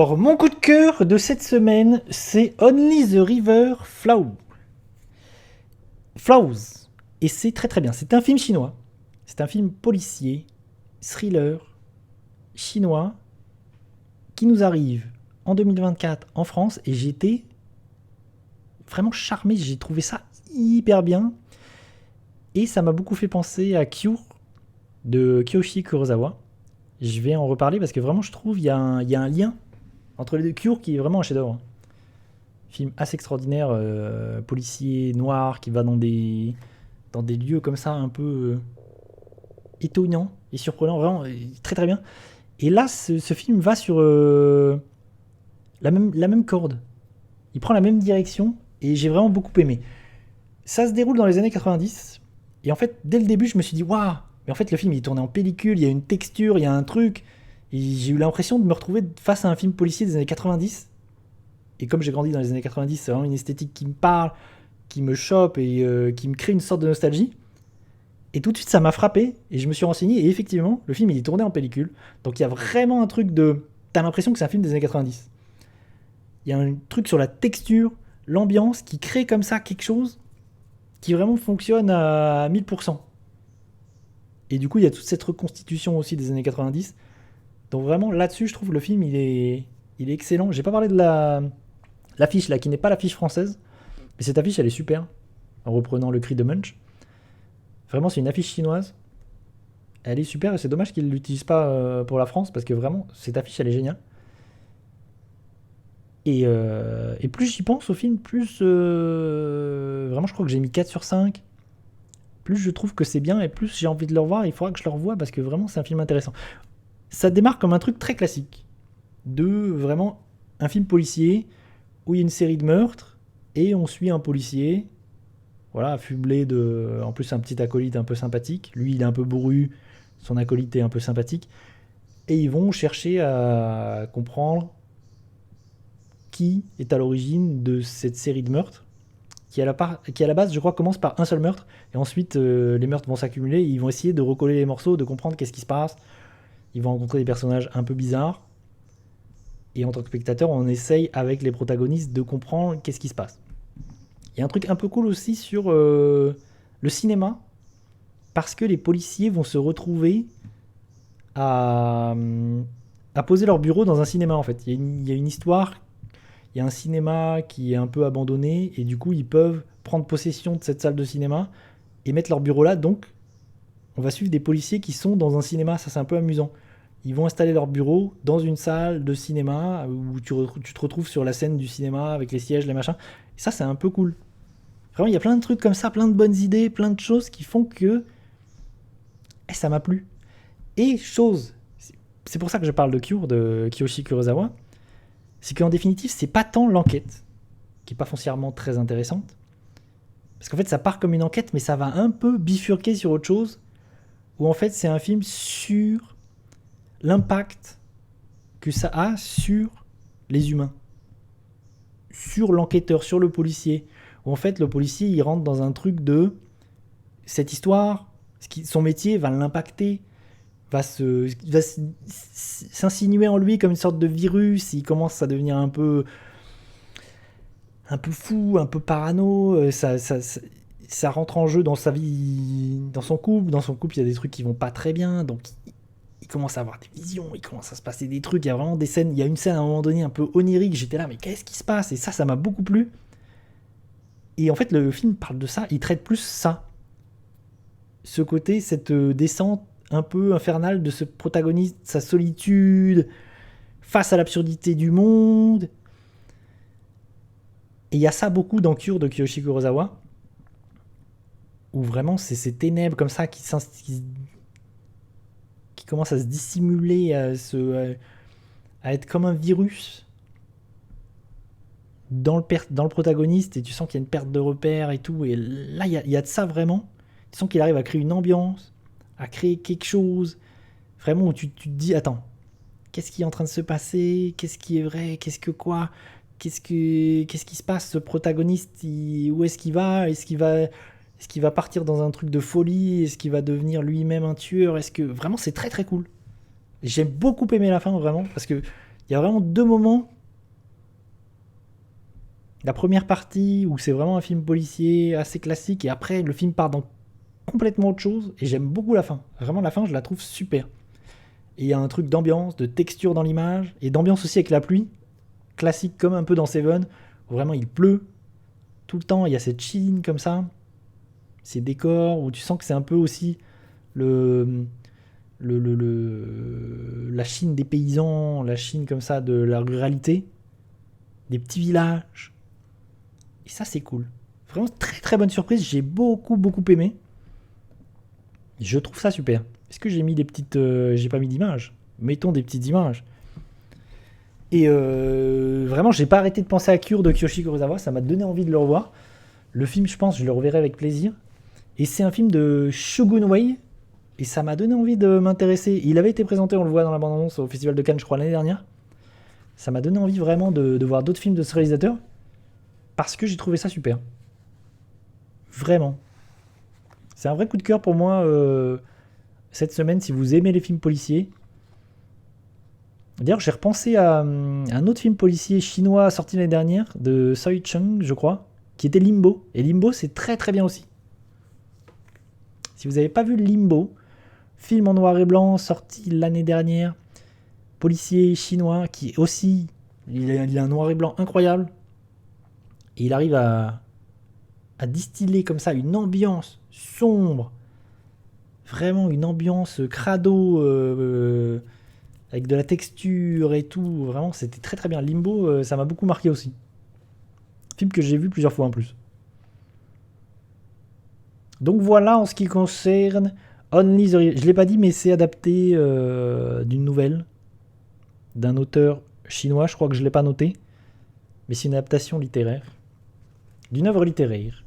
Alors, mon coup de cœur de cette semaine, c'est Only the River Flows. Et c'est très très bien. C'est un film chinois. C'est un film policier, thriller, chinois, qui nous arrive en 2024 en France. Et j'ai été vraiment charmé. J'ai trouvé ça hyper bien. Et ça m'a beaucoup fait penser à Cure de Kiyoshi Kurosawa. Je vais en reparler parce que vraiment, je trouve il y a un lien entre les deux. Cure qui est vraiment un chef-d'œuvre. Film assez extraordinaire, policier noir qui va dans des lieux comme ça un peu étonnants et surprenants, vraiment très très bien. Et là, ce film va sur la même corde. Il prend la même direction et j'ai vraiment beaucoup aimé. Ça se déroule dans les années 90 et en fait, dès le début, je me suis dit waouh! Mais en fait, le film il est tourné en pellicule, il y a une texture, il y a un truc. Et j'ai eu l'impression de me retrouver face à un film policier des années 90. Et comme j'ai grandi dans les années 90, c'est vraiment une esthétique qui me parle, qui me chope et qui me crée une sorte de nostalgie. Et tout de suite, ça m'a frappé et je me suis renseigné. Et effectivement, le film il est tourné en pellicule. Donc il y a vraiment un truc de. T'as l'impression que c'est un film des années 90. Il y a un truc sur la texture, l'ambiance qui crée comme ça quelque chose qui vraiment fonctionne à 1000%. Et du coup, il y a toute cette reconstitution aussi des années 90. Donc vraiment, là-dessus, je trouve le film il est excellent. J'ai pas parlé de l'affiche là, qui n'est pas l'affiche française. Mais cette affiche, elle est super. En reprenant le cri de Munch. Vraiment, c'est une affiche chinoise. Elle est super et c'est dommage qu'ils ne l'utilisent pas pour la France parce que vraiment, cette affiche, elle est géniale. Et plus j'y pense au film, plus. Vraiment, je crois que j'ai mis 4 sur 5. Plus je trouve que c'est bien et plus j'ai envie de le revoir. Il faudra que je le revoie parce que vraiment, c'est un film intéressant. Ça démarre comme un truc très classique. De vraiment un film policier où il y a une série de meurtres et on suit un policier. Voilà, affublé de. En plus, un petit acolyte un peu sympathique. Lui, il est un peu bourru. Son acolyte est un peu sympathique. Et ils vont chercher à comprendre qui est à l'origine de cette série de meurtres. Qui à la base, je crois, commence par un seul meurtre. Et ensuite, les meurtres vont s'accumuler. Et ils vont essayer de recoller les morceaux, de comprendre qu'est-ce qui se passe. Ils vont rencontrer des personnages un peu bizarres. Et en tant que spectateur, on essaye avec les protagonistes de comprendre qu'est-ce qui se passe. Il y a un truc un peu cool aussi sur le cinéma, parce que les policiers vont se retrouver à, à poser leur bureau dans un cinéma en fait. Il y a une histoire, il y a un cinéma qui est un peu abandonné, et du coup ils peuvent prendre possession de cette salle de cinéma et mettre leur bureau là, donc on va suivre des policiers qui sont dans un cinéma, ça c'est un peu amusant. Ils vont installer leur bureau dans une salle de cinéma où tu te retrouves sur la scène du cinéma avec les sièges, les machins. Et ça c'est un peu cool. Vraiment, il y a plein de trucs comme ça, plein de bonnes idées, plein de choses qui font que ça m'a plu. Et chose, c'est pour ça que je parle de Cure, de Kiyoshi Kurosawa, c'est qu'en définitive, c'est pas tant l'enquête, qui est pas foncièrement très intéressante, parce qu'en fait, ça part comme une enquête, mais ça va un peu bifurquer sur autre chose, où en fait, c'est un film sur l'impact que ça a sur les humains, sur l'enquêteur, sur le policier, où en fait, le policier, il rentre dans un truc de cette histoire, son métier va l'impacter, va s'insinuer en lui comme une sorte de virus. Il commence à devenir un peu fou, un peu parano. Ça rentre en jeu dans sa vie, dans son couple. Dans son couple, il y a des trucs qui vont pas très bien, donc il commence à avoir des visions, il commence à se passer des trucs. Il y a vraiment des scènes. Il y a une scène à un moment donné un peu onirique. J'étais là, mais qu'est-ce qui se passe? Et ça m'a beaucoup plu. Et en fait, le film parle de ça. Il traite plus ça, ce côté, cette descente un peu infernale de ce protagoniste, sa solitude face à l'absurdité du monde. Et il y a ça beaucoup dans Cure de Kiyoshi Kurosawa, où vraiment c'est ces ténèbres comme ça qui commencent à se dissimuler, à être comme un virus dans le protagoniste, et tu sens qu'il y a une perte de repère et tout. Et là, il y a de ça vraiment. Tu sens qu'il arrive à créer une ambiance, à créer quelque chose, vraiment où tu te dis, attends, qu'est-ce qui est en train de se passer? Qu'est-ce qui est vrai? Qu'est-ce que quoi? Qu'est-ce qui se passe? Ce protagoniste, où est-ce qu'il va? Est-ce qu'il va partir dans un truc de folie? Est-ce qu'il va devenir lui-même un tueur? Est-ce que vraiment c'est très très cool. J'ai beaucoup aimé la fin vraiment parce que Il y a vraiment deux moments. La première partie où c'est vraiment un film policier assez classique et après le film part dans complètement autre chose et j'aime beaucoup la fin. Vraiment la fin je la trouve super. Et il y a un truc d'ambiance, de texture dans l'image et d'ambiance aussi avec la pluie. Classique comme un peu dans Seven où vraiment il pleut tout le temps, il y a cette chine comme ça. Ces décors où tu sens que c'est un peu aussi le, la Chine des paysans, la Chine comme ça de la ruralité, des petits villages. Et ça, c'est cool. Vraiment très très bonne surprise. J'ai beaucoup beaucoup aimé. Je trouve ça super. Est-ce que j'ai mis des petites. J'ai pas mis d'images. Mettons des petites images. Et vraiment, j'ai pas arrêté de penser à Cure de Kiyoshi Kurosawa. Ça m'a donné envie de le revoir. Le film, je pense, je le reverrai avec plaisir. Et c'est un film de Shogun Wei. Et ça m'a donné envie de m'intéresser. Il avait été présenté, on le voit dans la bande-annonce, au Festival de Cannes, je crois, l'année dernière. Ça m'a donné envie vraiment de voir d'autres films de ce réalisateur. Parce que j'ai trouvé ça super. Vraiment. C'est un vrai coup de cœur pour moi cette semaine, si vous aimez les films policiers. D'ailleurs, j'ai repensé à un autre film policier chinois sorti l'année dernière, de Soi Chung, je crois, qui était Limbo. Et Limbo, c'est très très bien aussi. Si vous n'avez pas vu Limbo, film en noir et blanc sorti l'année dernière, policier chinois qui aussi, il a un noir et blanc incroyable. Et il arrive à distiller comme ça une ambiance sombre, vraiment une ambiance crado, avec de la texture et tout. Vraiment, c'était très très bien. Limbo, ça m'a beaucoup marqué aussi. Film que j'ai vu plusieurs fois en plus. Donc voilà en ce qui concerne Only the Real. Je l'ai pas dit, mais c'est adapté d'une nouvelle d'un auteur chinois. Je crois que je l'ai pas noté, mais c'est une adaptation littéraire d'une œuvre littéraire.